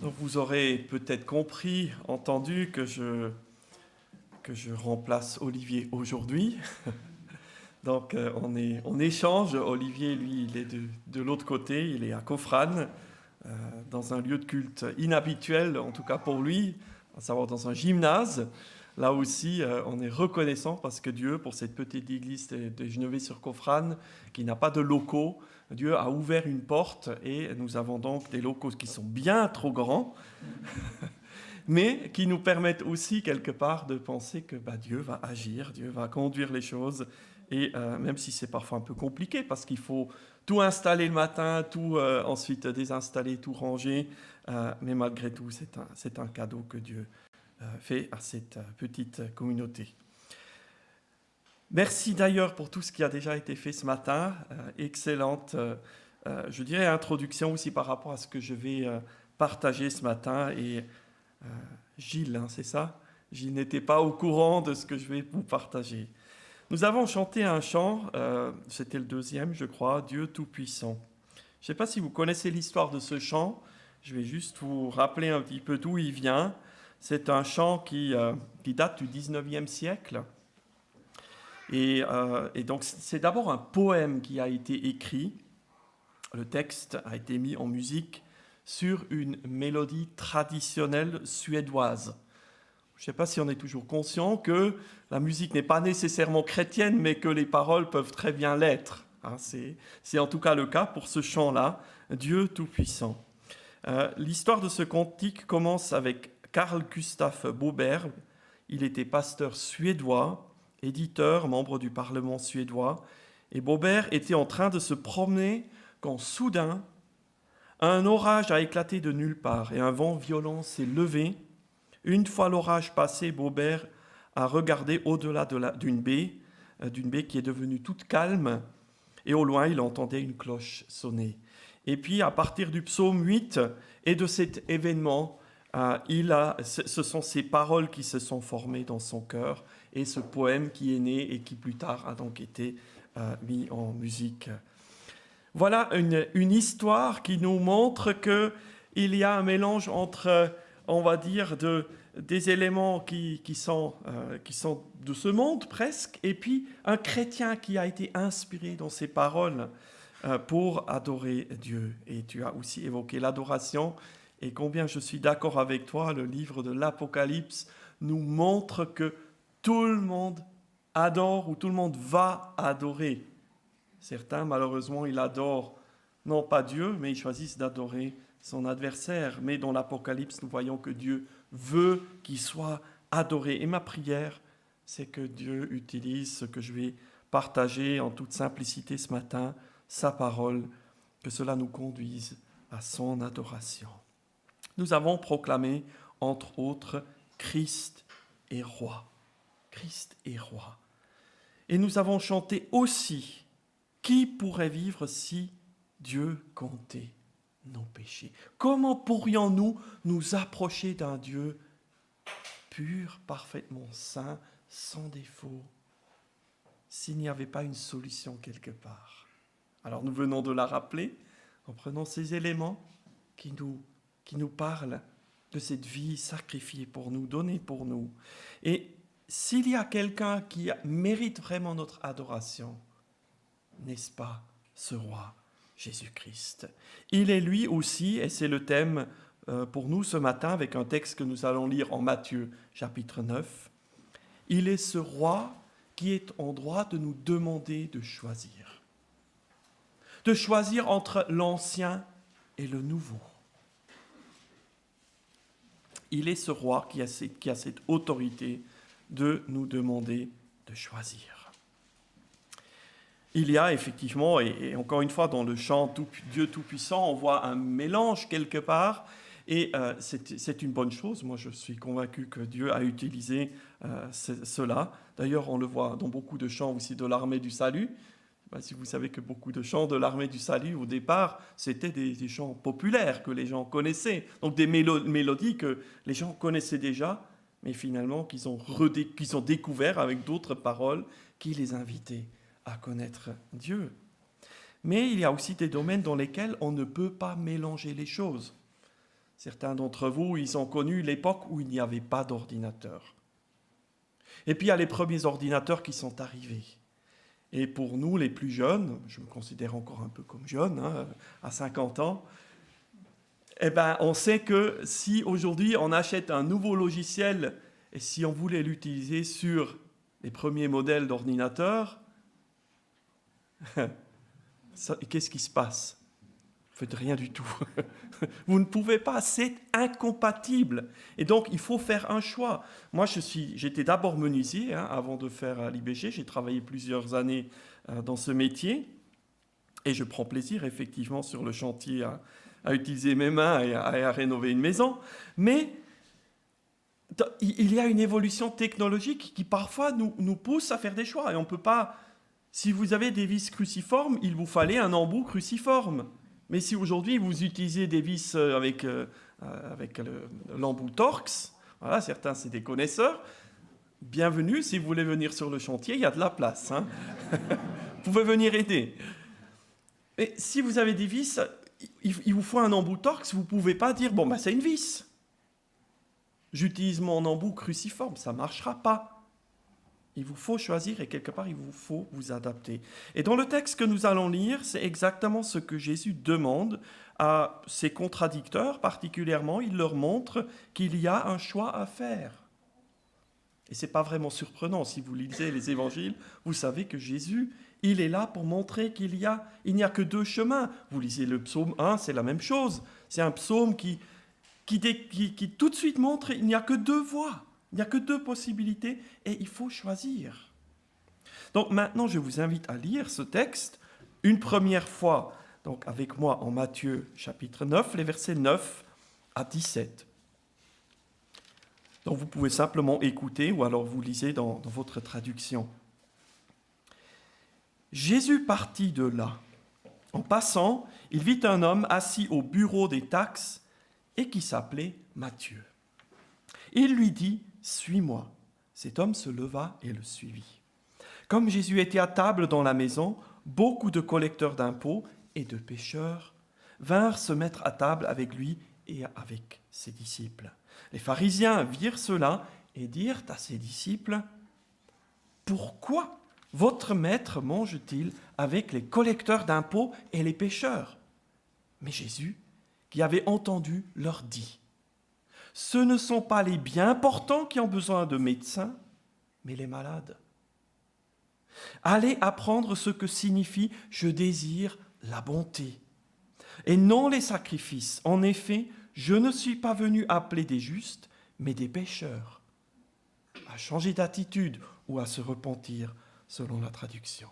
Donc vous aurez peut-être compris, entendu que je remplace Olivier aujourd'hui. Donc on échange. Olivier, lui, il est de l'autre côté, il est à Cofrane, dans un lieu de culte inhabituel, en tout cas pour lui, à savoir dans un gymnase. Là aussi, on est reconnaissant parce que Dieu, pour cette petite église de Geneviève-sur-Cofrane, qui n'a pas de locaux, Dieu a ouvert une porte et nous avons donc des locaux qui sont bien trop grands, mais qui nous permettent aussi quelque part de penser que Dieu va agir, Dieu va conduire les choses, et même si c'est parfois un peu compliqué, parce qu'il faut tout installer le matin, tout ensuite désinstaller, tout ranger, mais malgré tout, c'est un cadeau que Dieu fait à cette petite communauté. Merci d'ailleurs pour tout ce qui a déjà été fait ce matin, excellente, je dirais, introduction aussi par rapport à ce que je vais partager ce matin, et Gilles, hein, c'est ça? Gilles n'était pas au courant de ce que je vais vous partager. Nous avons chanté un chant, c'était le deuxième, je crois, Dieu Tout-Puissant. Je ne sais pas si vous connaissez l'histoire de ce chant, je vais juste vous rappeler un petit peu d'où il vient. C'est un chant qui date du 19e siècle. Et donc c'est d'abord un poème qui a été écrit. Le texte a été mis en musique sur une mélodie traditionnelle suédoise. Je ne sais pas si on est toujours conscient que la musique n'est pas nécessairement chrétienne, mais que les paroles peuvent très bien l'être. Hein, c'est en tout cas le cas pour ce chant-là, Dieu Tout-Puissant. L'histoire de ce cantique commence avec Carl Gustaf Boberg. Il était pasteur suédois, éditeur, membre du Parlement suédois. Et Boberg était en train de se promener quand soudain, un orage a éclaté de nulle part et un vent violent s'est levé. Une fois l'orage passé, Boberg a regardé au-delà d'une baie qui est devenue toute calme, et au loin, il entendait une cloche sonner. Et puis, à partir du psaume 8 et de cet événement, ce sont ces paroles qui se sont formées dans son cœur, et ce poème qui est né et qui plus tard a donc été mis en musique. Voilà une histoire qui nous montre qu'il y a un mélange entre, on va dire, des éléments qui sont de ce monde presque, et puis un chrétien qui a été inspiré dans ses paroles pour adorer Dieu. Et tu as aussi évoqué l'adoration, et combien je suis d'accord avec toi, le livre de l'Apocalypse nous montre que tout le monde adore ou tout le monde va adorer. Certains, malheureusement, ils adorent non pas Dieu, mais ils choisissent d'adorer son adversaire. Mais dans l'Apocalypse, nous voyons que Dieu veut qu'il soit adoré. Et ma prière, c'est que Dieu utilise ce que je vais partager en toute simplicité ce matin, sa parole, que cela nous conduise à son adoration. Nous avons proclamé, entre autres, Christ est roi. Christ est roi. Et nous avons chanté aussi, qui pourrait vivre si Dieu comptait nos péchés? Comment pourrions-nous nous approcher d'un Dieu pur, parfaitement saint, sans défaut, s'il n'y avait pas une solution quelque part? Alors nous venons de la rappeler en prenant ces éléments qui nous parlent de cette vie sacrifiée pour nous, donnée pour nous. Et s'il y a quelqu'un qui mérite vraiment notre adoration, n'est-ce pas ce roi Jésus-Christ? Il est lui aussi, et c'est le thème pour nous ce matin avec un texte que nous allons lire en Matthieu chapitre 9. Il est ce roi qui est en droit de nous demander de choisir. De choisir entre l'ancien et le nouveau. Il est ce roi qui a cette autorité de nous demander de choisir. Il y a effectivement, et encore une fois dans le chant Dieu Tout-Puissant, on voit un mélange quelque part, et c'est une bonne chose. Moi je suis convaincu que Dieu a utilisé cela. D'ailleurs on le voit dans beaucoup de chants aussi de l'armée du salut. Je ne sais pas si vous savez que beaucoup de chants de l'armée du salut au départ c'était des chants populaires que les gens connaissaient, donc des mélodies que les gens connaissaient déjà, mais finalement qu'ils ont découvert avec d'autres paroles qui les invitaient à connaître Dieu. Mais il y a aussi des domaines dans lesquels on ne peut pas mélanger les choses. Certains d'entre vous, ils ont connu l'époque où il n'y avait pas d'ordinateur. Et puis il y a les premiers ordinateurs qui sont arrivés. Et pour nous, les plus jeunes, je me considère encore un peu comme jeune, à 50 ans, eh ben, on sait que si aujourd'hui on achète un nouveau logiciel et si on voulait l'utiliser sur les premiers modèles d'ordinateurs, qu'est-ce qui se passe? Vous ne faites rien du tout. Vous ne pouvez pas, c'est incompatible. Et donc, il faut faire un choix. Moi, j'étais d'abord menuisier avant de faire l'IBG. J'ai travaillé plusieurs années dans ce métier. Et je prends plaisir, effectivement, sur le chantier à utiliser mes mains et à rénover une maison. Mais il y a une évolution technologique qui, parfois, nous pousse à faire des choix. Et on ne peut pas... Si vous avez des vis cruciformes, il vous fallait un embout cruciforme. Mais si aujourd'hui vous utilisez des vis avec l'embout Torx, voilà, certains c'est des connaisseurs, bienvenue, si vous voulez venir sur le chantier, il y a de la place. Vous pouvez venir aider. Mais si vous avez des vis, il vous faut un embout Torx, vous ne pouvez pas dire, bon, c'est une vis. J'utilise mon embout cruciforme, ça ne marchera pas. Il vous faut choisir et quelque part, il vous faut vous adapter. Et dans le texte que nous allons lire, c'est exactement ce que Jésus demande à ses contradicteurs, particulièrement. Il leur montre qu'il y a un choix à faire. Et ce n'est pas vraiment surprenant. Si vous lisez les évangiles, vous savez que Jésus, il est là pour montrer qu'il n'y a que deux chemins. Vous lisez le psaume 1, c'est la même chose. C'est un psaume qui tout de suite montre qu'il n'y a que deux voies. Il n'y a que deux possibilités et il faut choisir. Donc maintenant, je vous invite à lire ce texte une première fois, donc avec moi en Matthieu chapitre 9, les versets 9 à 17. Donc vous pouvez simplement écouter ou alors vous lisez dans votre traduction. Jésus partit de là. En passant, il vit un homme assis au bureau des taxes et qui s'appelait Matthieu. Il lui dit, « Suis-moi ». Cet homme se leva et le suivit. Comme Jésus était à table dans la maison, beaucoup de collecteurs d'impôts et de pécheurs vinrent se mettre à table avec lui et avec ses disciples. Les pharisiens virent cela et dirent à ses disciples, « Pourquoi votre maître mange-t-il avec les collecteurs d'impôts et les pécheurs ?» Mais Jésus, qui avait entendu, leur dit, « Ce ne sont pas les bien portants qui ont besoin de médecins, mais les malades. Allez apprendre ce que signifie « je désire la bonté » et non les sacrifices. En effet, je ne suis pas venu appeler des justes, mais des pécheurs, à changer d'attitude ou à se repentir, selon la traduction.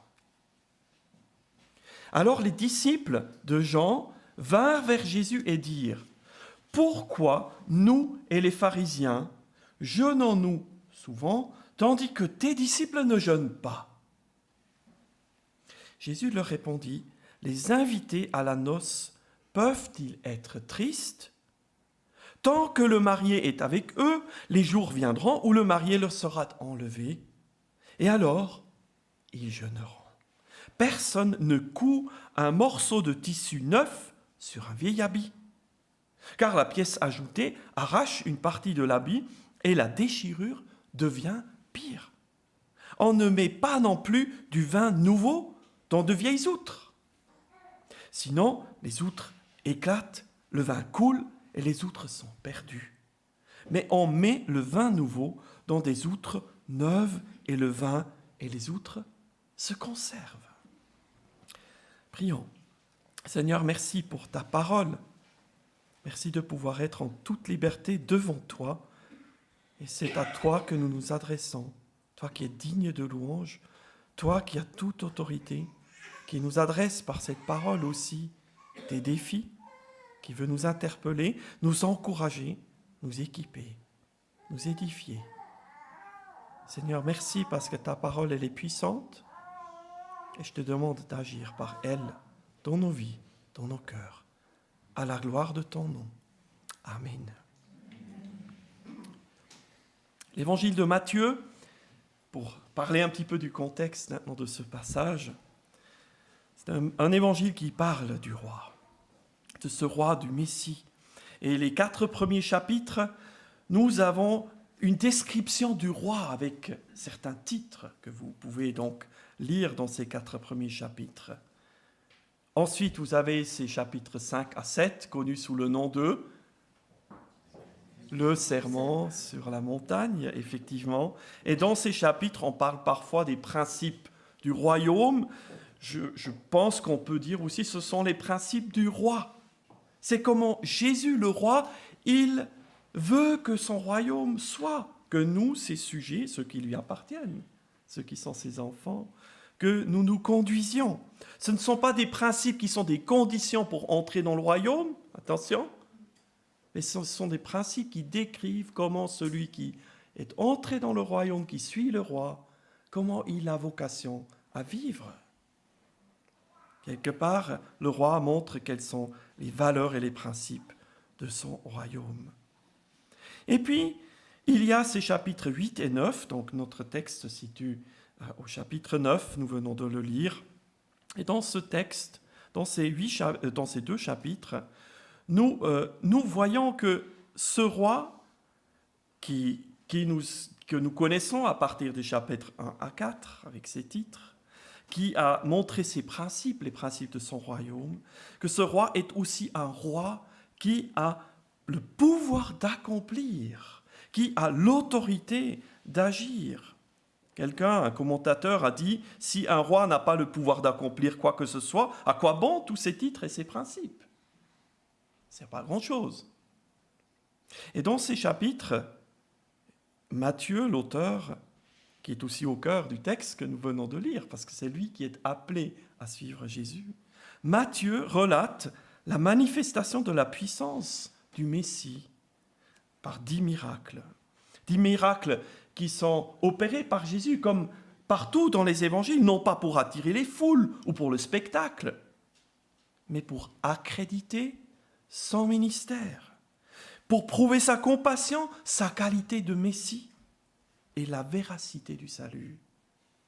Alors les disciples de Jean vinrent vers Jésus et dirent, « Pourquoi nous et les pharisiens jeûnons-nous souvent, tandis que tes disciples ne jeûnent pas ?» Jésus leur répondit, « Les invités à la noce peuvent-ils être tristes? Tant que le marié est avec eux, les jours viendront où le marié leur sera enlevé, et alors ils jeûneront. Personne ne coud un morceau de tissu neuf sur un vieil habit, car la pièce ajoutée arrache une partie de l'habit et la déchirure devient pire. On ne met pas non plus du vin nouveau dans de vieilles outres. Sinon, les outres éclatent, le vin coule et les outres sont perdues. Mais on met le vin nouveau dans des outres neuves et le vin et les outres se conservent. » Prions. Seigneur, merci pour ta parole. Merci de pouvoir être en toute liberté devant toi. Et c'est à toi que nous nous adressons. Toi qui es digne de louange, toi qui as toute autorité, qui nous adresse par cette parole aussi des défis, qui veut nous interpeller, nous encourager, nous équiper, nous édifier. Seigneur, merci parce que ta parole, elle est puissante et je te demande d'agir par elle dans nos vies, dans nos cœurs, à la gloire de ton nom. Amen. L'évangile de Matthieu, pour parler un petit peu du contexte maintenant de ce passage, c'est un évangile qui parle du roi, de ce roi du Messie. Et les 4 premiers chapitres, nous avons une description du roi avec certains titres que vous pouvez donc lire dans ces 4 premiers chapitres. Ensuite, vous avez ces chapitres 5 à 7, connus sous le nom de le sermon sur la montagne, effectivement. Et dans ces chapitres, on parle parfois des principes du royaume. Je pense qu'on peut dire aussi que ce sont les principes du roi. C'est comment Jésus, le roi, il veut que son royaume soit, que nous, ses sujets, ceux qui lui appartiennent, ceux qui sont ses enfants, que nous nous conduisions. Ce ne sont pas des principes qui sont des conditions pour entrer dans le royaume, attention, mais ce sont des principes qui décrivent comment celui qui est entré dans le royaume, qui suit le roi, comment il a vocation à vivre. Quelque part, le roi montre quelles sont les valeurs et les principes de son royaume. Et puis, il y a ces chapitres 8 et 9, donc notre texte se situe au chapitre 9, nous venons de le lire. Et dans ce texte, dans ces 2 chapitres, nous voyons que ce roi que nous connaissons à partir des chapitres 1 à 4, avec ses titres, qui a montré ses principes, les principes de son royaume, que ce roi est aussi un roi qui a le pouvoir d'accomplir, qui a l'autorité d'agir. Un commentateur a dit, si un roi n'a pas le pouvoir d'accomplir quoi que ce soit, à quoi bon tous ses titres et ses principes? C'est pas grand-chose. Et dans ces chapitres, Matthieu, l'auteur, qui est aussi au cœur du texte que nous venons de lire, parce que c'est lui qui est appelé à suivre Jésus, Matthieu relate la manifestation de la puissance du Messie par 10 miracles. 10 miracles qui sont opérés par Jésus, comme partout dans les évangiles, non pas pour attirer les foules ou pour le spectacle, mais pour accréditer son ministère, pour prouver sa compassion, sa qualité de Messie et la véracité du salut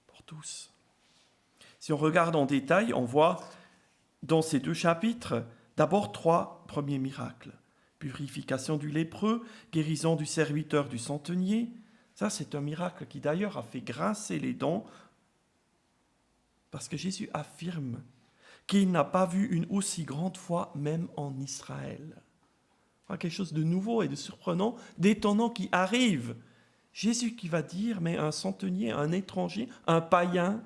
pour tous. Si on regarde en détail, on voit dans ces 2 chapitres d'abord 3 premiers miracles. Purification du lépreux, guérison du serviteur du centenier. Ça, c'est un miracle qui d'ailleurs a fait grincer les dents parce que Jésus affirme qu'il n'a pas vu une aussi grande foi même en Israël. Quelque chose de nouveau et de surprenant, d'étonnant qui arrive. Jésus qui va dire, mais un centenier, un étranger, un païen,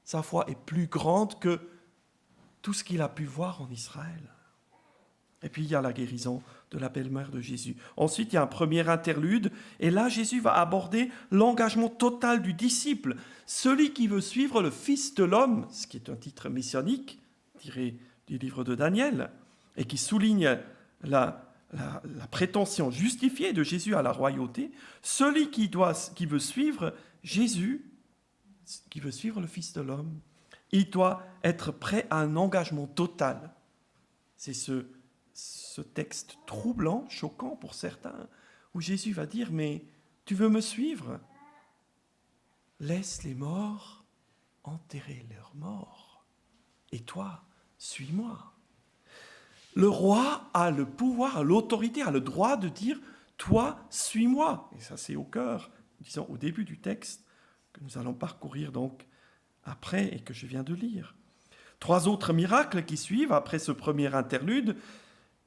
sa foi est plus grande que tout ce qu'il a pu voir en Israël. Et puis il y a la guérison de la belle-mère de Jésus. Ensuite, il y a un premier interlude, et là Jésus va aborder l'engagement total du disciple, celui qui veut suivre le Fils de l'homme, ce qui est un titre messianique tiré du livre de Daniel, et qui souligne la prétention justifiée de Jésus à la royauté. Celui qui veut suivre Jésus, qui veut suivre le Fils de l'homme, il doit être prêt à un engagement total. C'est ce texte troublant, choquant pour certains, où Jésus va dire, mais tu veux me suivre? Laisse les morts enterrer leurs morts. Et toi, suis-moi. Le roi a le pouvoir, a l'autorité, a le droit de dire, toi, suis-moi. Et ça, c'est au cœur, disons, au début du texte, que nous allons parcourir donc après et que je viens de lire. 3 autres miracles qui suivent après ce premier interlude.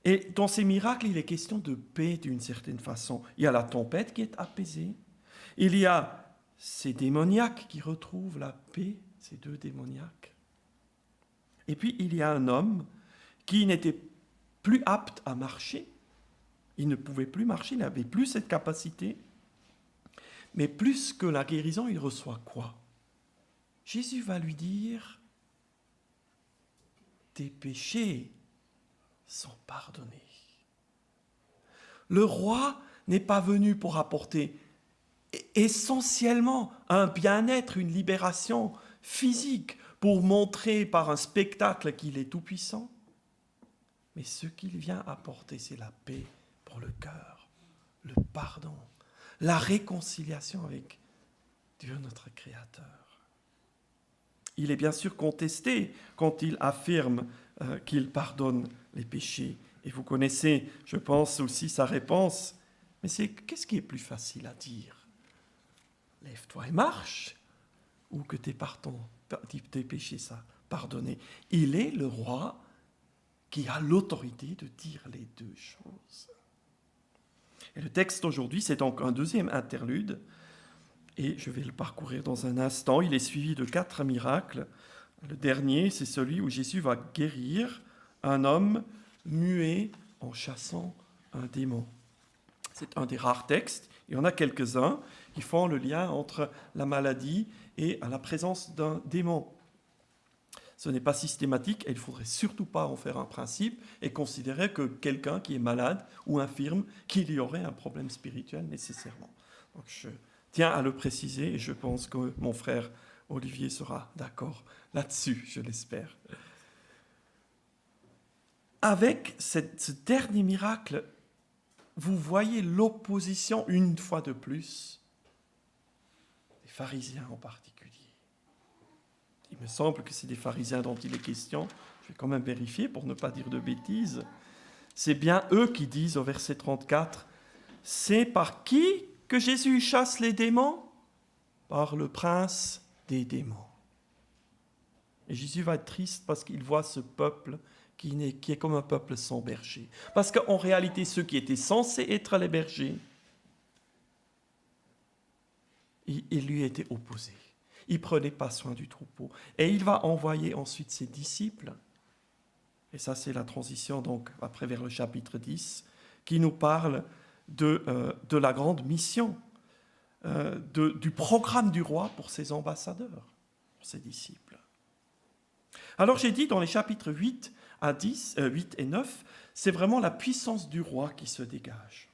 Et dans ces miracles, il est question de paix d'une certaine façon. Il y a la tempête qui est apaisée. Il y a ces démoniaques qui retrouvent la paix, ces 2 démoniaques. Et puis, il y a un homme qui n'était plus apte à marcher. Il ne pouvait plus marcher, il n'avait plus cette capacité. Mais plus que la guérison, il reçoit quoi? Jésus va lui dire, tes péchés sont pardonnés. Le roi n'est pas venu pour apporter essentiellement un bien-être, une libération physique, pour montrer par un spectacle qu'il est tout-puissant. Mais ce qu'il vient apporter, c'est la paix pour le cœur, le pardon, la réconciliation avec Dieu notre Créateur. Il est bien sûr contesté quand il affirme qu'il pardonne les péchés. Et vous connaissez, je pense aussi, sa réponse. Mais qu'est-ce qui est plus facile à dire? Lève-toi et marche, ou que tes péchés soient pardonnés. Il est le roi qui a l'autorité de dire les deux choses. Et le texte aujourd'hui, c'est donc un deuxième interlude, et je vais le parcourir dans un instant. Il est suivi de 4 miracles. Le dernier, c'est celui où Jésus va guérir un homme muet en chassant un démon. C'est un des rares textes. Il y en a quelques-uns qui font le lien entre la maladie et la présence d'un démon. Ce n'est pas systématique et il ne faudrait surtout pas en faire un principe et considérer que quelqu'un qui est malade ou infirme, qu'il y aurait un problème spirituel nécessairement. Donc je tiens à le préciser et je pense que mon frère Olivier sera d'accord là-dessus, je l'espère. Avec ce dernier miracle, vous voyez l'opposition une fois de plus des pharisiens en particulier. Il me semble que c'est des pharisiens dont il est question. Je vais quand même vérifier pour ne pas dire de bêtises. C'est bien eux qui disent au verset 34, « C'est par qui que Jésus chasse les démons ? Par le prince des démons. » Et Jésus va être triste parce qu'il voit ce peuple qui est comme un peuple sans berger. Parce qu'en réalité, ceux qui étaient censés être les bergers, ils lui étaient opposés. Il ne prenait pas soin du troupeau. Et il va envoyer ensuite ses disciples. Et ça, c'est la transition, donc, après vers le chapitre 10, qui nous parle de la grande mission, du programme du roi pour ses ambassadeurs, pour ses disciples. Alors, j'ai dit dans les chapitres 8 et 9, c'est vraiment la puissance du roi qui se dégage.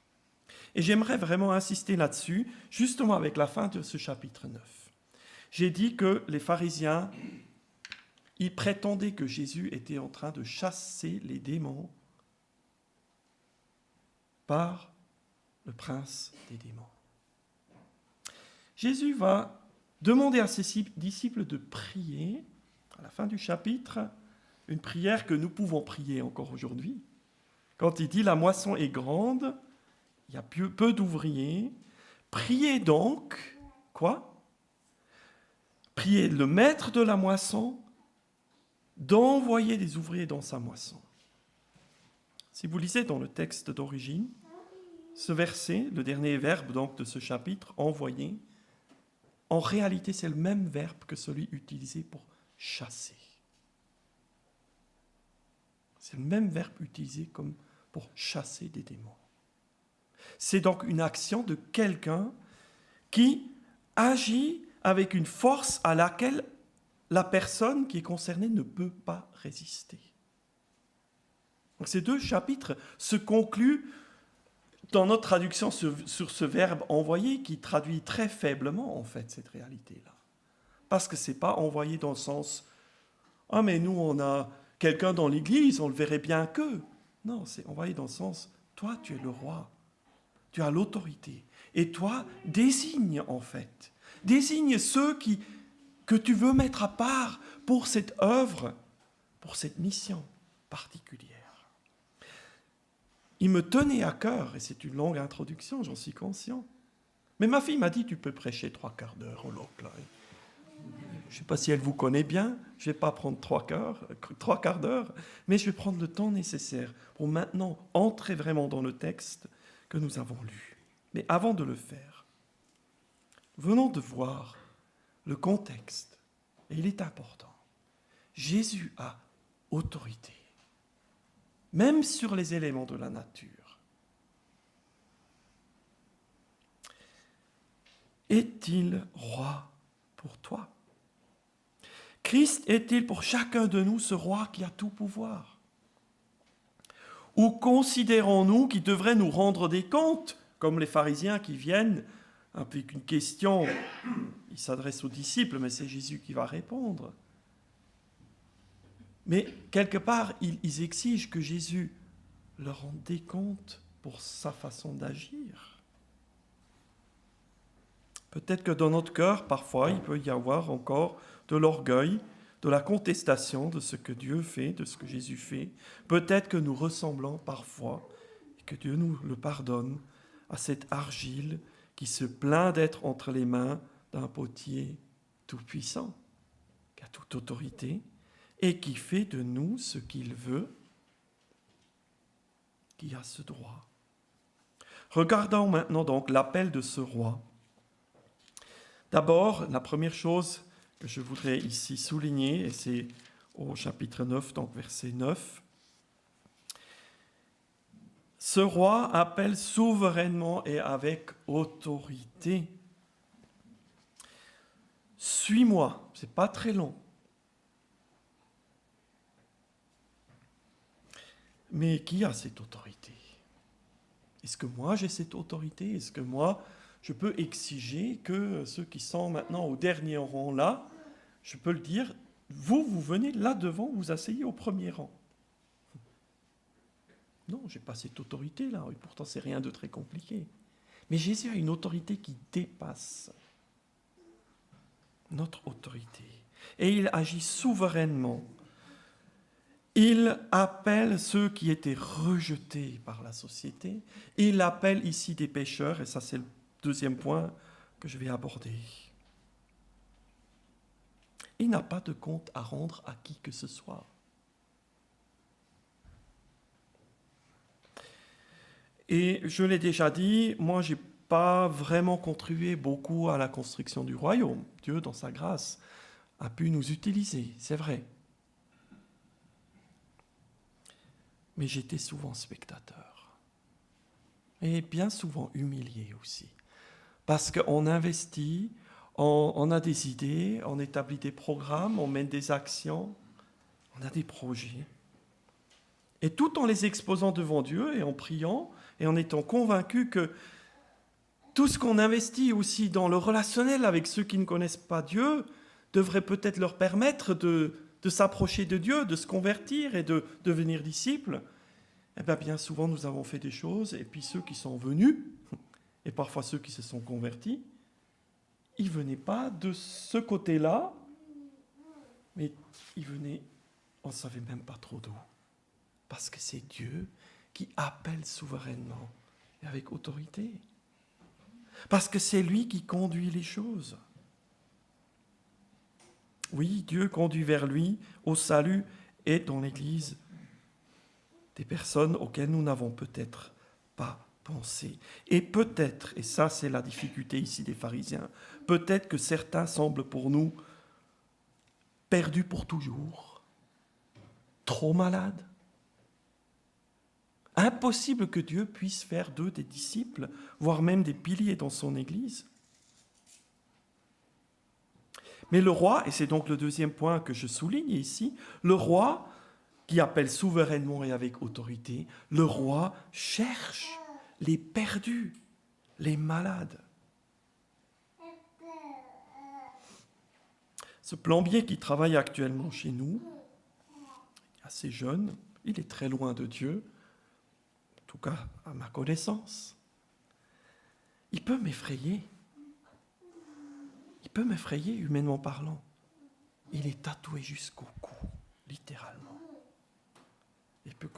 Et j'aimerais vraiment insister là-dessus, justement avec la fin de ce chapitre 9. J'ai dit que les pharisiens, ils prétendaient que Jésus était en train de chasser les démons par le prince des démons. Jésus va demander à ses disciples de prier, à la fin du chapitre, une prière que nous pouvons prier encore aujourd'hui. Quand il dit « La moisson est grande, il y a peu d'ouvriers, priez donc, quoi ? Priez le maître de la moisson d'envoyer des ouvriers dans sa moisson. » Si vous lisez dans le texte d'origine, ce verset, le dernier verbe donc de ce chapitre, « envoyer », en réalité c'est le même verbe que celui utilisé pour « chasser ». C'est le même verbe utilisé comme pour chasser des démons. C'est donc une action de quelqu'un qui agit avec une force à laquelle la personne qui est concernée ne peut pas résister. Donc ces 2 chapitres se concluent dans notre traduction sur ce verbe « envoyer » qui traduit très faiblement en fait cette réalité-là. Parce que ce n'est pas envoyer dans le sens « ah mais nous on a quelqu'un dans l'église, on le verrait bien que ». Non, c'est envoyer dans le sens « toi tu es le roi, tu as l'autorité et toi désigne en fait. Désigne ceux que tu veux mettre à part pour cette œuvre, pour cette mission particulière. » Il me tenait à cœur, et c'est une longue introduction, j'en suis conscient. Mais ma fille m'a dit, tu peux prêcher 3/4 d'heure au loc, là. Je ne sais pas si elle vous connaît bien, je ne vais pas prendre 3/4 d'heure, mais je vais prendre le temps nécessaire pour maintenant entrer vraiment dans le texte que nous avons lu. Mais avant de le faire, venons de voir le contexte, et il est important. Jésus a autorité, même sur les éléments de la nature. Est-il roi pour toi ? Christ est-il pour chacun de nous ce roi qui a tout pouvoir ? Ou considérons-nous qu'il devrait nous rendre des comptes, comme les pharisiens qui viennent avec une question, ils s'adressent aux disciples, mais c'est Jésus qui va répondre. Mais quelque part, ils exigent que Jésus leur rende des comptes pour sa façon d'agir. Peut-être que dans notre cœur, parfois, il peut y avoir encore de l'orgueil, de la contestation de ce que Dieu fait, de ce que Jésus fait. Peut-être que nous ressemblons parfois, et que Dieu nous le pardonne, à cette argile qui se plaint d'être entre les mains d'un potier tout-puissant, qui a toute autorité, et qui fait de nous ce qu'il veut, qui a ce droit. Regardons maintenant donc l'appel de ce roi. D'abord, la première chose que je voudrais ici souligner, et c'est au chapitre 9, donc verset 9, ce roi appelle souverainement et avec autorité. Suis-moi, c'est pas très long. Mais qui a cette autorité? Est-ce que moi j'ai cette autorité? Est-ce que moi je peux exiger que ceux qui sont maintenant au dernier rang là, je peux le dire, vous venez là devant, vous asseyez au premier rang? Non, je n'ai pas cette autorité là, et pourtant c'est rien de très compliqué. Mais Jésus a une autorité qui dépasse notre autorité. Et il agit souverainement. Il appelle ceux qui étaient rejetés par la société. Il appelle ici des pécheurs, et ça c'est le deuxième point que je vais aborder. Il n'a pas de compte à rendre à qui que ce soit. Et je l'ai déjà dit, moi je n'ai pas vraiment contribué beaucoup à la construction du royaume. Dieu, dans sa grâce, a pu nous utiliser, c'est vrai. Mais j'étais souvent spectateur. Et bien souvent humilié aussi. Parce qu'on investit, on a des idées, on établit des programmes, on mène des actions, on a des projets. Et tout en les exposant devant Dieu et en priant et en étant convaincu que tout ce qu'on investit aussi dans le relationnel avec ceux qui ne connaissent pas Dieu devrait peut-être leur permettre de s'approcher de Dieu, de se convertir et de devenir disciples. Eh bien souvent nous avons fait des choses et puis ceux qui sont venus, et parfois ceux qui se sont convertis, ils ne venaient pas de ce côté-là, mais ils venaient, on ne savait même pas trop d'où. Parce que c'est Dieu qui appelle souverainement et avec autorité. Parce que c'est lui qui conduit les choses. Oui, Dieu conduit vers lui au salut et dans l'Église des personnes auxquelles nous n'avons peut-être pas pensé. Et peut-être, et ça c'est la difficulté ici des pharisiens, peut-être que certains semblent pour nous perdus pour toujours, trop malades. Impossible que Dieu puisse faire d'eux des disciples, voire même des piliers dans son Église. Mais le roi, et c'est donc le deuxième point que je souligne ici, le roi qui appelle souverainement et avec autorité, le roi cherche les perdus, les malades. Ce plombier qui travaille actuellement chez nous, assez jeune, il est très loin de Dieu, en tout cas à ma connaissance. Il peut m'effrayer. Il peut m'effrayer humainement parlant. Il est tatoué jusqu'au cou, littéralement. Et puis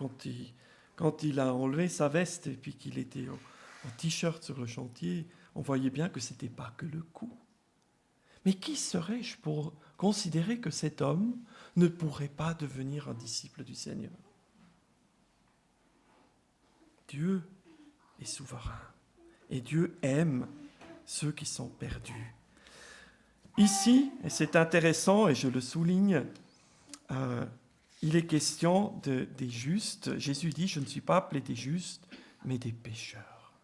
quand il a enlevé sa veste et puis qu'il était en t-shirt sur le chantier, on voyait bien que ce n'était pas que le cou. Mais qui serais-je pour considérer que cet homme ne pourrait pas devenir un disciple du Seigneur? Dieu est souverain et Dieu aime ceux qui sont perdus. Ici, et c'est intéressant et je le souligne, il est question des justes. Jésus dit, je ne suis pas appelé des justes, mais des pécheurs.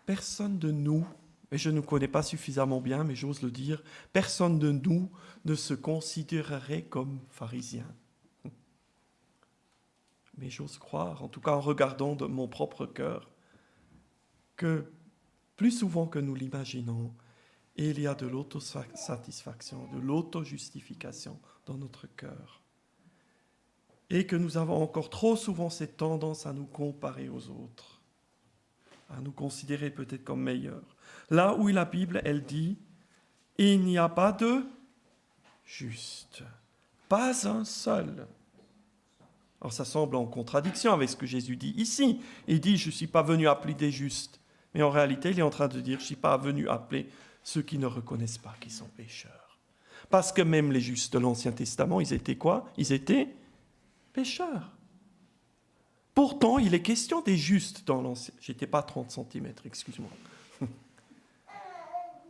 Personne de nous, et je ne connais pas suffisamment bien, mais j'ose le dire, personne de nous ne se considérerait comme pharisien. Mais j'ose croire, en tout cas en regardant de mon propre cœur, que plus souvent que nous l'imaginons, il y a de l'autosatisfaction, de l'auto-justification dans notre cœur. Et que nous avons encore trop souvent cette tendance à nous comparer aux autres. à nous considérer peut-être comme meilleurs. Là où la Bible, elle dit, il n'y a pas de juste, pas un seul. Alors ça semble en contradiction avec ce que Jésus dit ici. Il dit, je ne suis pas venu appeler des justes. Mais en réalité, il est en train de dire, je ne suis pas venu appeler ceux qui ne reconnaissent pas qu'ils sont pécheurs. Parce que même les justes de l'Ancien Testament, ils étaient quoi? Ils étaient pécheurs. Pourtant, il est question des justes dans l'Ancien... J'étais pas à 30 cm, excuse-moi.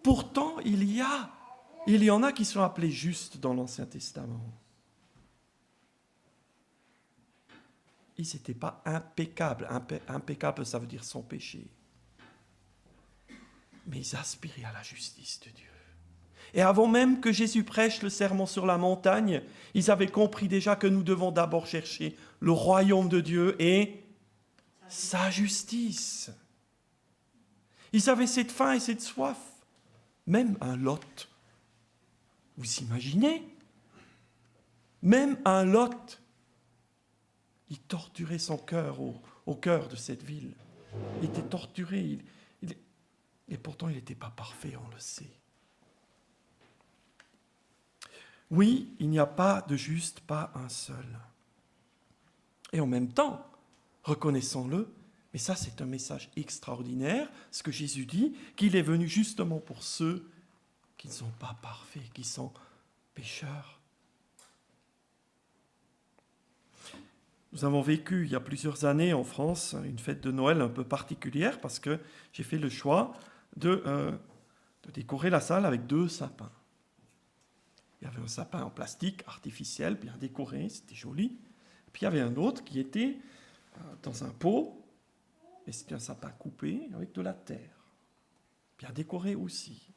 Pourtant, il y en a qui sont appelés justes dans l'Ancien Testament. Ils n'étaient pas impeccables. Impeccable, ça veut dire sans péché. Mais ils aspiraient à la justice de Dieu. Et avant même que Jésus prêche le sermon sur la montagne, ils avaient compris déjà que nous devons d'abord chercher le royaume de Dieu et sa justice. Ils avaient cette faim et cette soif. Même un Lot. Vous imaginez? Même un Lot. Il torturait son cœur au cœur de cette ville. Il était torturé. Et pourtant, il n'était pas parfait, on le sait. Oui, il n'y a pas de juste, pas un seul. Et en même temps, reconnaissons-le, mais ça c'est un message extraordinaire, ce que Jésus dit, qu'il est venu justement pour ceux qui ne sont pas parfaits, qui sont pécheurs. Nous avons vécu il y a plusieurs années en France une fête de Noël un peu particulière parce que j'ai fait le choix de décorer la salle avec 2 sapins. Il y avait un sapin en plastique artificiel, bien décoré, c'était joli. Puis il y avait un autre qui était dans un pot, et c'était un sapin coupé avec de la terre, bien décoré aussi.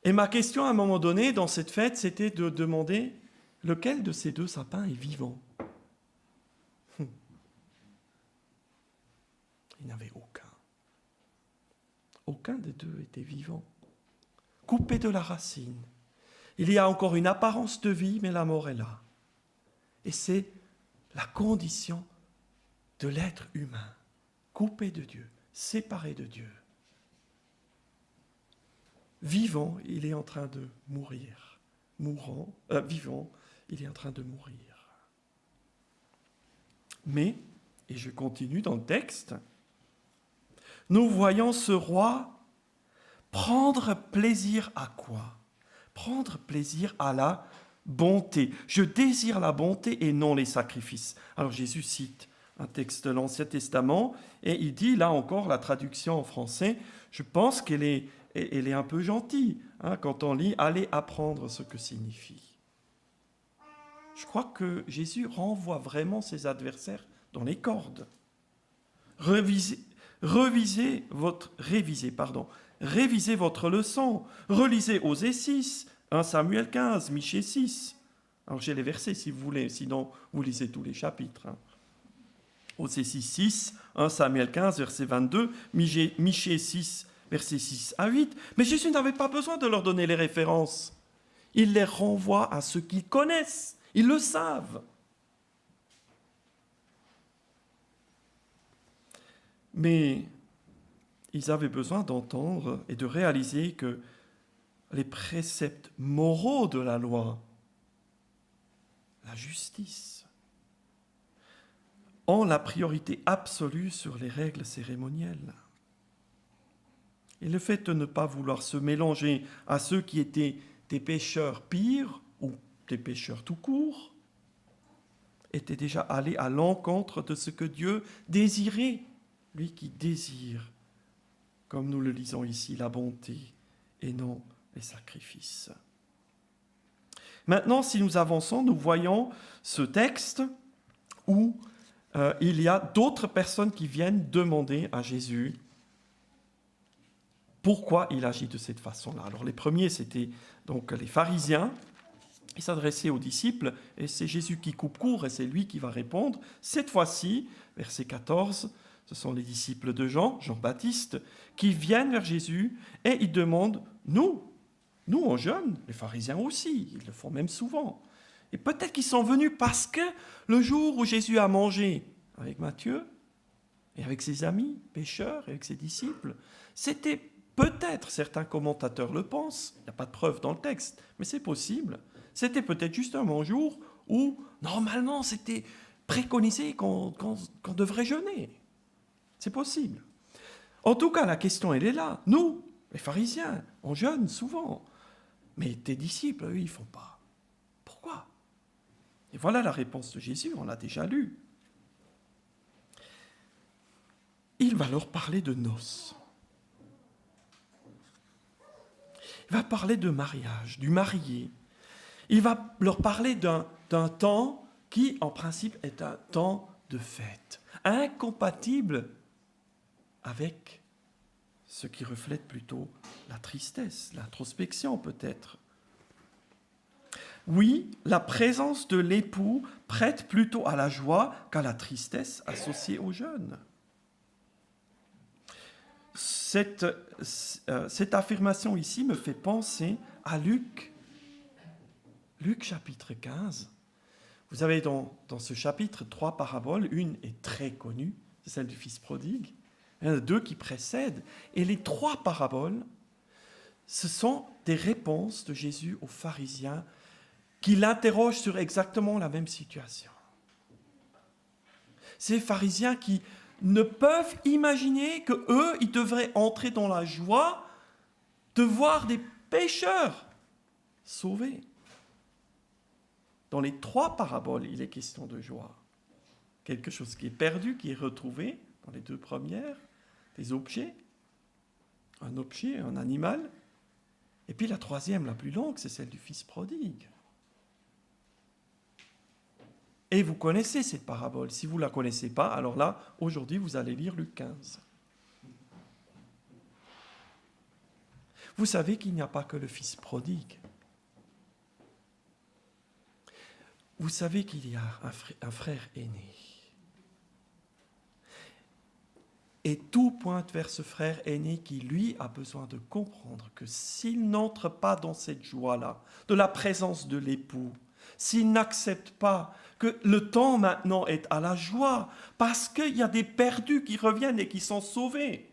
Et ma question à un moment donné dans cette fête, c'était de demander lequel de ces 2 sapins est vivant. Il n'y en avait aucun. Aucun des 2 était vivant. Coupé de la racine. Il y a encore une apparence de vie, mais la mort est là. Et c'est la condition de l'être humain, coupé de Dieu, séparé de Dieu. Vivant, il est en train de mourir. Vivant, il est en train de mourir. Mais, et je continue dans le texte, nous voyons ce roi prendre plaisir à quoi? Prendre plaisir à la bonté. Je désire la bonté et non les sacrifices. Alors Jésus cite un texte de l'Ancien Testament et il dit, là encore, la traduction en français, je pense qu'elle est un peu gentille quand on lit « allez apprendre ce que signifie ». Je crois que Jésus renvoie vraiment ses adversaires dans les cordes. Révisez votre leçon. Relisez Osée 6, 1 Samuel 15, Michée 6. Alors j'ai les versets si vous voulez, sinon vous lisez tous les chapitres. Osée 6, 6, 1 Samuel 15, verset 22, Michée 6, verset 6 à 8. Mais Jésus n'avait pas besoin de leur donner les références. Il les renvoie à ceux qu'ils connaissent. Ils le savent. Mais ils avaient besoin d'entendre et de réaliser que les préceptes moraux de la loi, la justice, ont la priorité absolue sur les règles cérémonielles. Et le fait de ne pas vouloir se mélanger à ceux qui étaient des pécheurs pires ou des pécheurs tout court était déjà allé à l'encontre de ce que Dieu désirait, lui qui désire, comme nous le lisons ici, la bonté et non les sacrifices. Maintenant, si nous avançons, nous voyons ce texte où il y a d'autres personnes qui viennent demander à Jésus pourquoi il agit de cette façon-là. Alors les premiers, c'était donc les pharisiens. Ils s'adressaient aux disciples et c'est Jésus qui coupe court et c'est lui qui va répondre. Cette fois-ci, verset 14, ce sont les disciples de Jean-Baptiste, qui viennent vers Jésus et ils demandent, nous en jeûne, les pharisiens aussi, ils le font même souvent. Et peut-être qu'ils sont venus parce que le jour où Jésus a mangé avec Matthieu, et avec ses amis, pécheurs, et avec ses disciples. C'était peut-être, certains commentateurs le pensent, il n'y a pas de preuve dans le texte, mais c'est possible. C'était peut-être juste un bon jour où, normalement, c'était préconisé qu'on devrait jeûner. C'est possible. En tout cas, la question, elle est là. Nous, les pharisiens, on jeûne souvent. Mais tes disciples, eux, ils ne font pas. Pourquoi? Et voilà la réponse de Jésus, on l'a déjà lu. Il va leur parler de noces. Il va parler de mariage, du marié. Il va leur parler d'un temps qui, en principe, est un temps de fête, incompatible avec ce qui reflète plutôt la tristesse, l'introspection peut-être. Oui, la présence de l'époux prête plutôt à la joie qu'à la tristesse associée au jeûne. Cette affirmation ici me fait penser à Luc chapitre 15. Vous avez dans ce chapitre 3 paraboles, une est très connue, c'est celle du fils prodigue. Il y en a 2 qui précèdent. Et les 3 paraboles, ce sont des réponses de Jésus aux pharisiens qui l'interrogent sur exactement la même situation. Ces pharisiens qui ne peuvent imaginer qu'eux, ils devraient entrer dans la joie de voir des pécheurs sauvés. Dans les 3 paraboles, il est question de joie. Quelque chose qui est perdu, qui est retrouvé dans les 2 premières, des objets, un objet, un animal. Et puis la 3e, la plus longue, c'est celle du fils prodigue. Et vous connaissez cette parabole. Si vous ne la connaissez pas, alors là, aujourd'hui, vous allez lire Luc 15. Vous savez qu'il n'y a pas que le fils prodigue. Vous savez qu'il y a un frère aîné. Et tout pointe vers ce frère aîné qui, lui, a besoin de comprendre que s'il n'entre pas dans cette joie-là, de la présence de l'époux, s'il n'accepte pas que le temps maintenant est à la joie, parce qu'il y a des perdus qui reviennent et qui sont sauvés,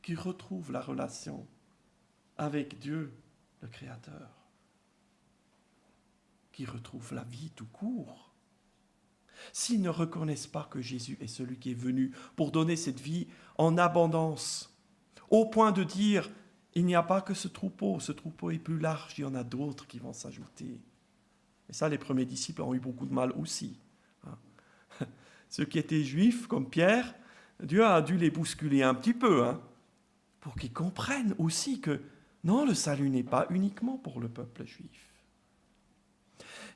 qui retrouvent la relation avec Dieu, le Créateur, qui retrouvent la vie tout court. S'ils ne reconnaissent pas que Jésus est celui qui est venu pour donner cette vie en abondance, au point de dire, il n'y a pas que ce troupeau est plus large, il y en a d'autres qui vont s'ajouter. Et ça, les premiers disciples ont eu beaucoup de mal aussi. Ceux qui étaient juifs, comme Pierre, Dieu a dû les bousculer un petit peu, pour qu'ils comprennent aussi que non, le salut n'est pas uniquement pour le peuple juif.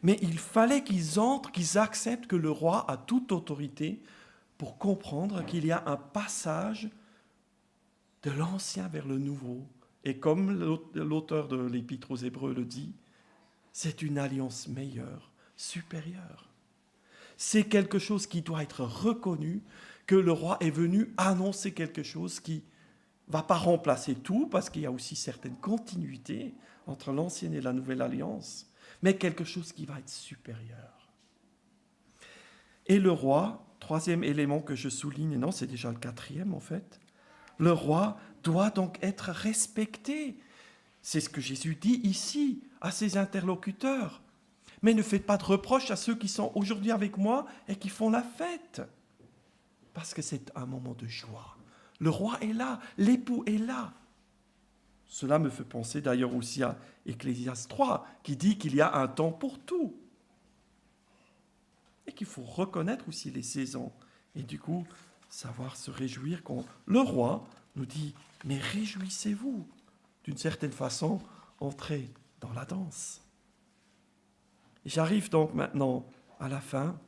Mais il fallait qu'ils entrent, qu'ils acceptent que le roi a toute autorité pour comprendre qu'il y a un passage de l'ancien vers le nouveau. Et comme l'auteur de l'Épître aux Hébreux le dit, c'est une alliance meilleure, supérieure. C'est quelque chose qui doit être reconnu, que le roi est venu annoncer quelque chose qui ne va pas remplacer tout, parce qu'il y a aussi certaines continuités entre l'ancienne et la nouvelle alliance, mais quelque chose qui va être supérieur. Et le roi, 3e élément que je souligne, non, c'est déjà le 4e en fait, le roi doit donc être respecté. C'est ce que Jésus dit ici à ses interlocuteurs. Mais ne faites pas de reproches à ceux qui sont aujourd'hui avec moi et qui font la fête. Parce que c'est un moment de joie. Le roi est là, l'époux est là. Cela me fait penser d'ailleurs aussi à Ecclésiaste 3, qui dit qu'il y a un temps pour tout. Et qu'il faut reconnaître aussi les saisons. Et du coup, savoir se réjouir quand le roi nous dit « Mais réjouissez-vous !» D'une certaine façon, entrez dans la danse. Et j'arrive donc maintenant à la fin.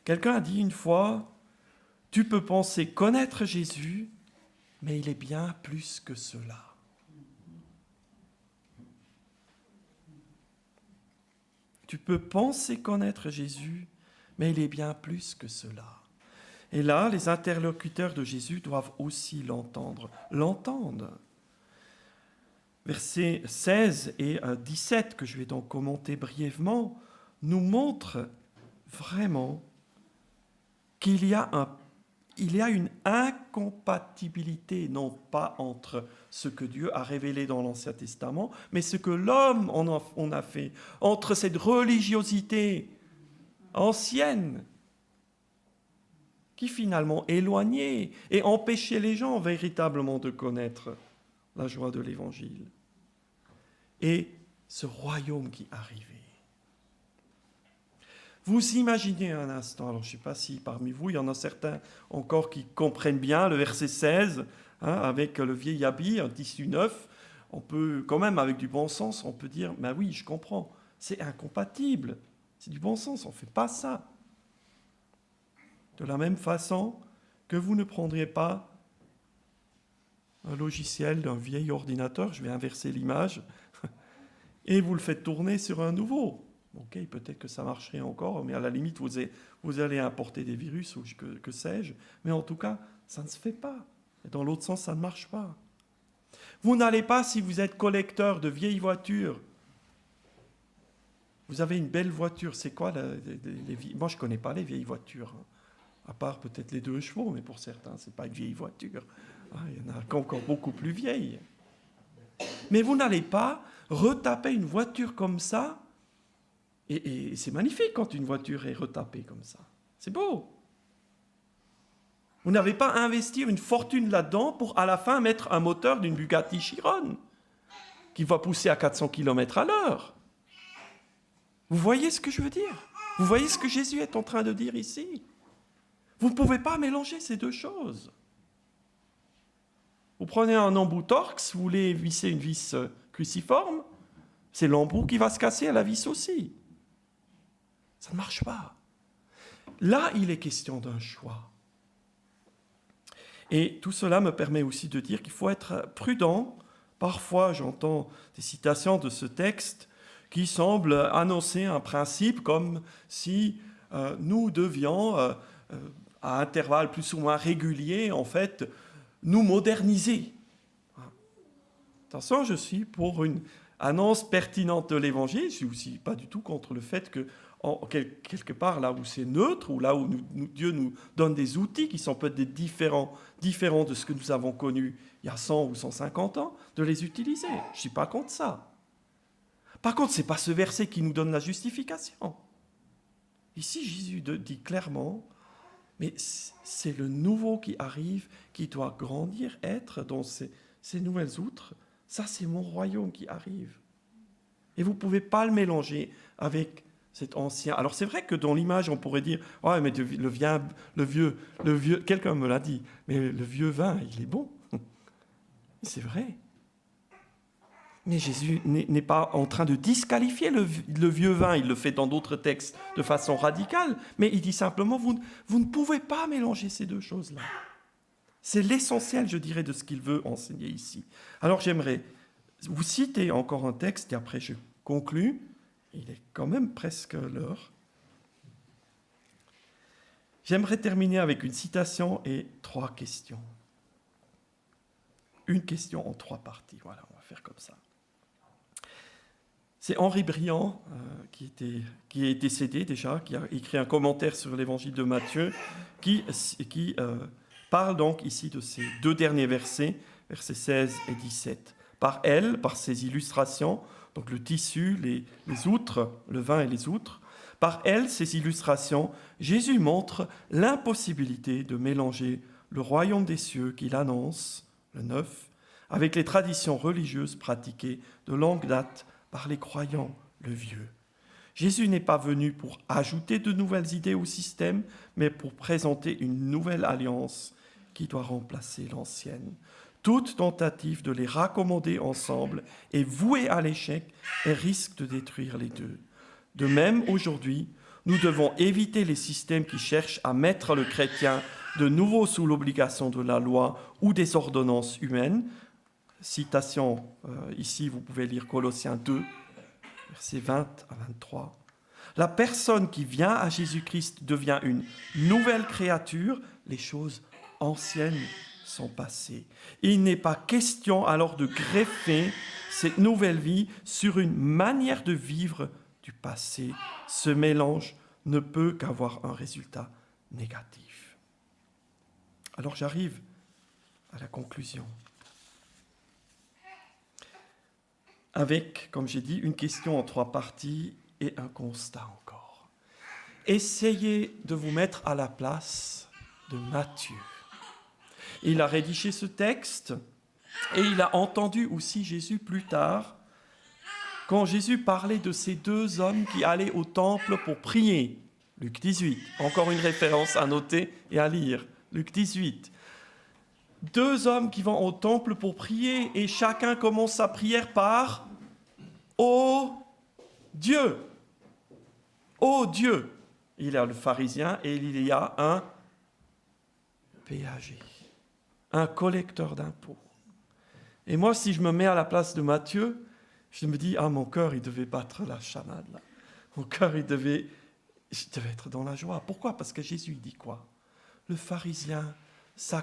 Quelqu'un a dit une fois « Tu peux penser connaître Jésus, mais il est bien plus que cela. » Tu peux penser connaître Jésus, mais il est bien plus que cela. Et là, les interlocuteurs de Jésus doivent aussi l'entendre. L'entendre. Versets 16 et 17, que je vais donc commenter brièvement, nous montrent vraiment qu'il y a une incompatibilité, non pas entre ce que Dieu a révélé dans l'Ancien Testament, mais ce que l'homme en a fait, entre cette religiosité ancienne qui finalement éloignait et empêchait les gens véritablement de connaître la joie de l'Évangile, et ce royaume qui arrivait. Vous imaginez un instant, alors je ne sais pas si parmi vous, il y en a certains encore qui comprennent bien le verset 16, avec le vieil habit, un tissu neuf, on peut quand même, avec du bon sens, on peut dire, ben oui, je comprends, c'est incompatible, c'est du bon sens, on ne fait pas ça. De la même façon que vous ne prendriez pas un logiciel d'un vieil ordinateur, je vais inverser l'image, et vous le faites tourner sur un nouveau. Ok, peut-être que ça marcherait encore, mais à la limite, vous allez importer des virus ou que sais-je. Mais en tout cas, ça ne se fait pas. Et dans l'autre sens, ça ne marche pas. Vous n'allez pas, si vous êtes collecteur de vieilles voitures, vous avez une belle voiture, c'est quoi moi, je ne connais pas les vieilles voitures, à part peut-être les 2 chevaux, mais pour certains, ce n'est pas une vieille voiture. Il y en a encore beaucoup plus vieilles. Mais vous n'allez pas retaper une voiture comme ça. Et c'est magnifique quand une voiture est retapée comme ça. C'est beau. Vous n'avez pas à investir une fortune là-dedans pour à la fin mettre un moteur d'une Bugatti Chiron qui va pousser à 400 km/h. Vous voyez ce que je veux dire? Vous voyez ce que Jésus est en train de dire ici? Vous ne pouvez pas mélanger ces deux choses. Vous prenez un embout Torx, vous voulez visser une vis cruciforme, c'est l'embout qui va se casser à la vis aussi. Ça ne marche pas. Là, il est question d'un choix. Et tout cela me permet aussi de dire qu'il faut être prudent. Parfois, j'entends des citations de ce texte qui semblent annoncer un principe comme si nous devions, à intervalles plus ou moins réguliers, en fait, nous moderniser. Attention, je suis pour une annonce pertinente de l'Évangile. Je ne suis aussi pas du tout contre le fait que quelque part, là où c'est neutre, ou là où Dieu nous donne des outils qui sont peut-être différents de ce que nous avons connu il y a 100 ou 150 ans, de les utiliser. Je ne suis pas contre ça. Par contre, ce n'est pas ce verset qui nous donne la justification. Ici, Jésus dit clairement, mais c'est le nouveau qui arrive, qui doit grandir, être dans ces nouvelles outres. Ça, c'est mon royaume qui arrive. Et vous ne pouvez pas le mélanger avec cet ancien. Alors c'est vrai que dans l'image, on pourrait dire, ouais, mais le vieux, quelqu'un me l'a dit, mais le vieux vin, il est bon. C'est vrai. Mais Jésus n'est pas en train de disqualifier le vieux vin, il le fait dans d'autres textes de façon radicale, mais il dit simplement, vous ne pouvez pas mélanger ces deux choses-là. C'est l'essentiel, je dirais, de ce qu'il veut enseigner ici. Alors j'aimerais vous citer encore un texte, et après je conclus. Il est quand même presque l'heure. J'aimerais terminer avec une citation et 3 questions. Une question en 3 parties. Voilà, on va faire comme ça. C'est Henri Briand, qui est décédé déjà, qui a écrit un commentaire sur l'évangile de Matthieu, qui parle donc ici de ces 2 derniers versets, versets 16 et 17. Par ces illustrations, donc le tissu, les outres, le vin et les outres, par ces illustrations, Jésus montre l'impossibilité de mélanger le royaume des cieux qu'il annonce, le 9, avec les traditions religieuses pratiquées de longue date par les croyants, le vieux. Jésus n'est pas venu pour ajouter de nouvelles idées au système, mais pour présenter une nouvelle alliance qui doit remplacer l'ancienne. Toute tentative de les raccommoder ensemble est vouée à l'échec et risque de détruire les deux. De même, aujourd'hui, nous devons éviter les systèmes qui cherchent à mettre le chrétien de nouveau sous l'obligation de la loi ou des ordonnances humaines. Citation, ici, vous pouvez lire Colossiens 2, versets 20 à 23. La personne qui vient à Jésus-Christ devient une nouvelle créature, les choses anciennes sont passées. Il n'est pas question alors de greffer cette nouvelle vie sur une manière de vivre du passé. Ce mélange ne peut qu'avoir un résultat négatif. Alors j'arrive à la conclusion. Avec, comme j'ai dit, une question en 3 parties et un constat encore. Essayez de vous mettre à la place de Matthieu. Il a rédigé ce texte et il a entendu aussi Jésus plus tard, quand Jésus parlait de ces 2 hommes qui allaient au temple pour prier. Luc 18, encore une référence à noter et à lire. Luc 18. 2 hommes qui vont au temple pour prier et chacun commence sa prière par « Ô Dieu ». Ô Dieu. Il y a le pharisien et il y a un péager, un collecteur d'impôts. Et moi, si je me mets à la place de Matthieu, je me dis, mon cœur, il devait battre la chamade, là. Mon cœur, je devais être dans la joie. Pourquoi ? Parce que Jésus dit quoi ? Le pharisien, sa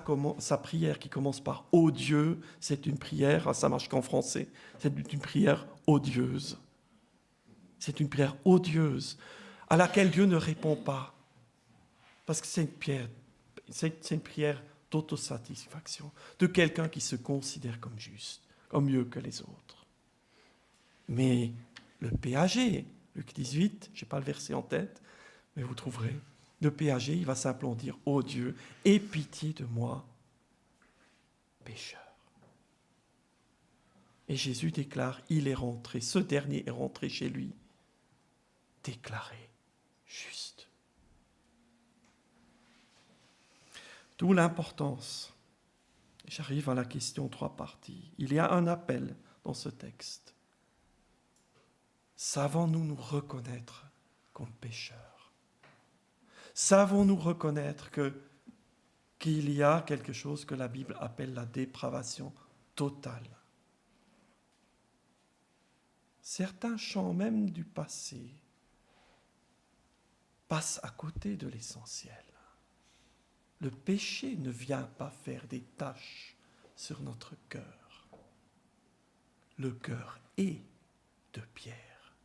prière qui commence par « Ô Dieu », c'est une prière, ça marche qu'en français, c'est une prière odieuse. C'est une prière odieuse à laquelle Dieu ne répond pas. Parce que c'est une prière d'autosatisfaction, de quelqu'un qui se considère comme juste, comme mieux que les autres. Mais le péager, Luc 18, je n'ai pas le verset en tête, mais vous trouverez, le péager, il va simplement dire « Ô Dieu, aie pitié de moi, pécheur ». Et Jésus déclare, il est rentré, ce dernier est rentré chez lui, déclaré juste. D'où l'importance. J'arrive à la question 3 parties. Il y a un appel dans ce texte. Savons-nous nous reconnaître comme pécheurs ? Savons-nous reconnaître qu'il y a quelque chose que la Bible appelle la dépravation totale ? Certains chants même du passé passent à côté de l'essentiel. Le péché ne vient pas faire des taches sur notre cœur. Le cœur est de pierre.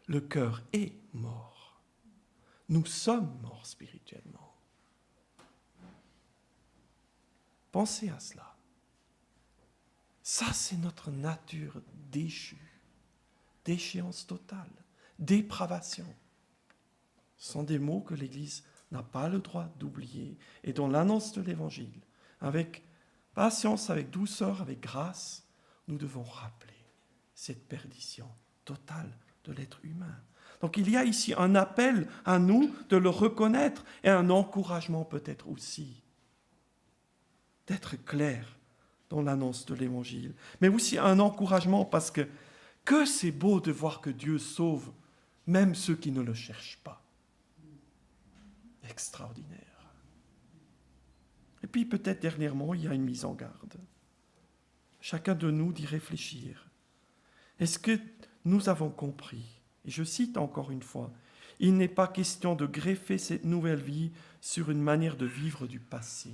Le cœur est mort. Nous sommes morts spirituellement. Pensez à cela. Ça, c'est notre nature déchue. Déchéance totale, dépravation. Ce sont des mots que l'Église n'a pas le droit d'oublier et dont l'annonce de l'Évangile, avec patience, avec douceur, avec grâce, nous devons rappeler cette perdition totale de l'être humain. Donc il y a ici un appel à nous de le reconnaître et un encouragement peut-être aussi d'être clair dans l'annonce de l'Évangile, mais aussi un encouragement parce que c'est beau de voir que Dieu sauve même ceux qui ne le cherchent pas. Extraordinaire. Et puis peut-être dernièrement, il y a une mise en garde. Chacun de nous d'y réfléchir. Est-ce que nous avons compris ? Et je cite encore une fois, il n'est pas question de greffer cette nouvelle vie sur une manière de vivre du passé.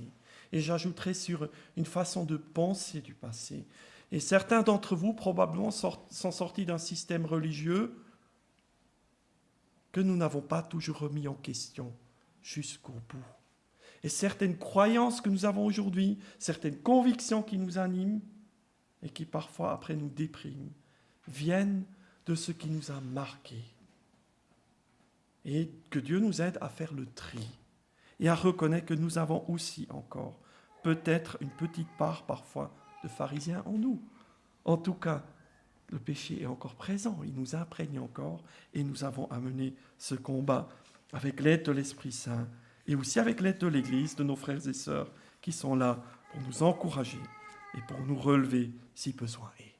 Et j'ajouterai sur une façon de penser du passé. Et certains d'entre vous, probablement, sont sortis d'un système religieux que nous n'avons pas toujours remis en question jusqu'au bout. Et certaines croyances que nous avons aujourd'hui, certaines convictions qui nous animent et qui parfois après nous dépriment, viennent de ce qui nous a marqués. Et que Dieu nous aide à faire le tri et à reconnaître que nous avons aussi encore peut-être une petite part parfois de pharisiens en nous. En tout cas, le péché est encore présent, il nous imprègne encore et nous avons à mener ce combat avec l'aide de l'Esprit Saint et aussi avec l'aide de l'Église, de nos frères et sœurs qui sont là pour nous encourager et pour nous relever si besoin est.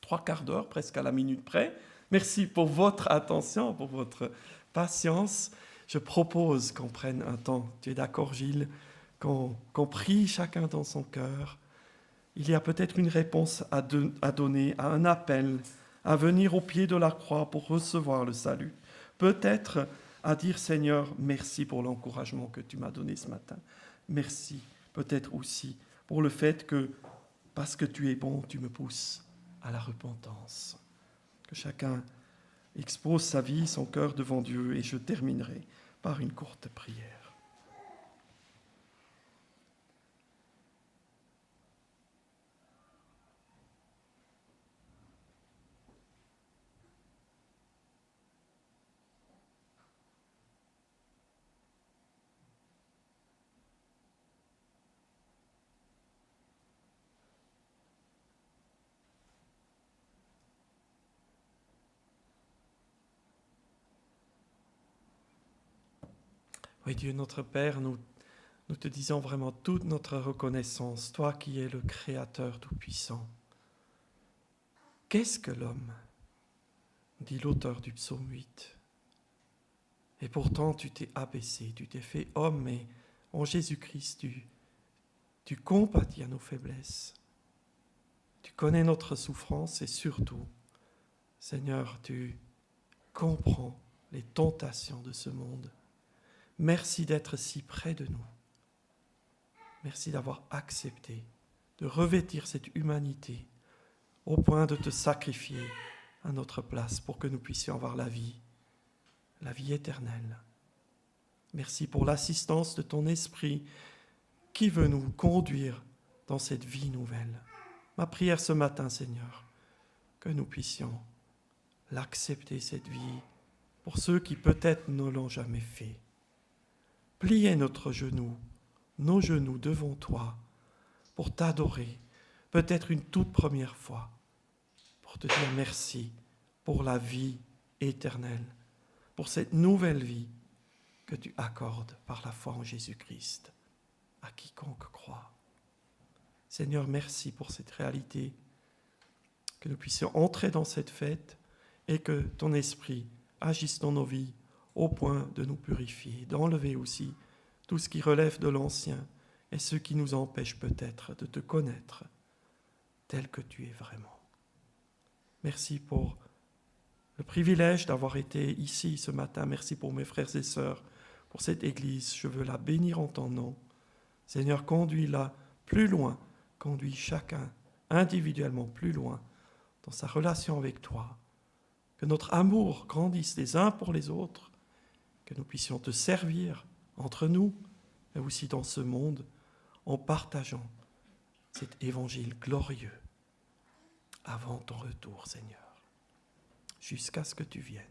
3/4 d'heure, presque à la minute près. Merci pour votre attention, pour votre patience. Je propose qu'on prenne un temps, tu es d'accord Gilles, qu'on prie chacun dans son cœur. Il y a peut-être une réponse à donner, à un appel, à venir au pied de la croix pour recevoir le salut. Peut-être à dire « Seigneur, merci pour l'encouragement que tu m'as donné ce matin. Merci peut-être aussi pour le fait que, parce que tu es bon, tu me pousses à la repentance. » Que chacun expose sa vie, son cœur devant Dieu et je terminerai par une courte prière. Oui, Dieu notre Père, nous te disons vraiment toute notre reconnaissance, toi qui es le Créateur Tout-Puissant. Qu'est-ce que l'homme ? Dit l'auteur du psaume 8. Et pourtant, tu t'es abaissé, tu t'es fait homme, et en Jésus-Christ, tu compatis à nos faiblesses. Tu connais notre souffrance et surtout, Seigneur, tu comprends les tentations de ce monde. Merci d'être si près de nous. Merci d'avoir accepté de revêtir cette humanité au point de te sacrifier à notre place pour que nous puissions avoir la vie éternelle. Merci pour l'assistance de ton Esprit qui veut nous conduire dans cette vie nouvelle. Ma prière ce matin, Seigneur, que nous puissions l'accepter, cette vie, pour ceux qui peut-être ne l'ont jamais fait. Plier nos genoux devant toi, pour t'adorer, peut-être une toute première fois, pour te dire merci pour la vie éternelle, pour cette nouvelle vie que tu accordes par la foi en Jésus-Christ à quiconque croit. Seigneur, merci pour cette réalité, que nous puissions entrer dans cette fête et que ton esprit agisse dans nos vies au point de nous purifier, d'enlever aussi tout ce qui relève de l'ancien et ce qui nous empêche peut-être de te connaître tel que tu es vraiment. Merci pour le privilège d'avoir été ici ce matin. Merci pour mes frères et sœurs, pour cette Église. Je veux la bénir en ton nom. Seigneur, conduis-la plus loin, conduis chacun individuellement plus loin dans sa relation avec toi. Que notre amour grandisse les uns pour les autres, que nous puissions te servir entre nous, mais aussi dans ce monde, en partageant cet évangile glorieux avant ton retour, Seigneur, jusqu'à ce que tu viennes.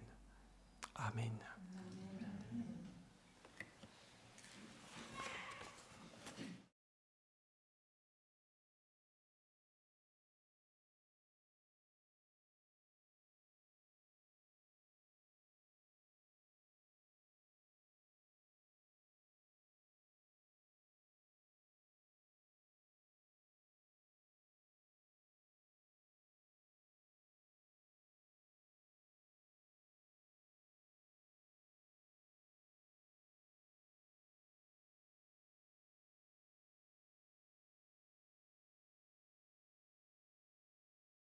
Amen.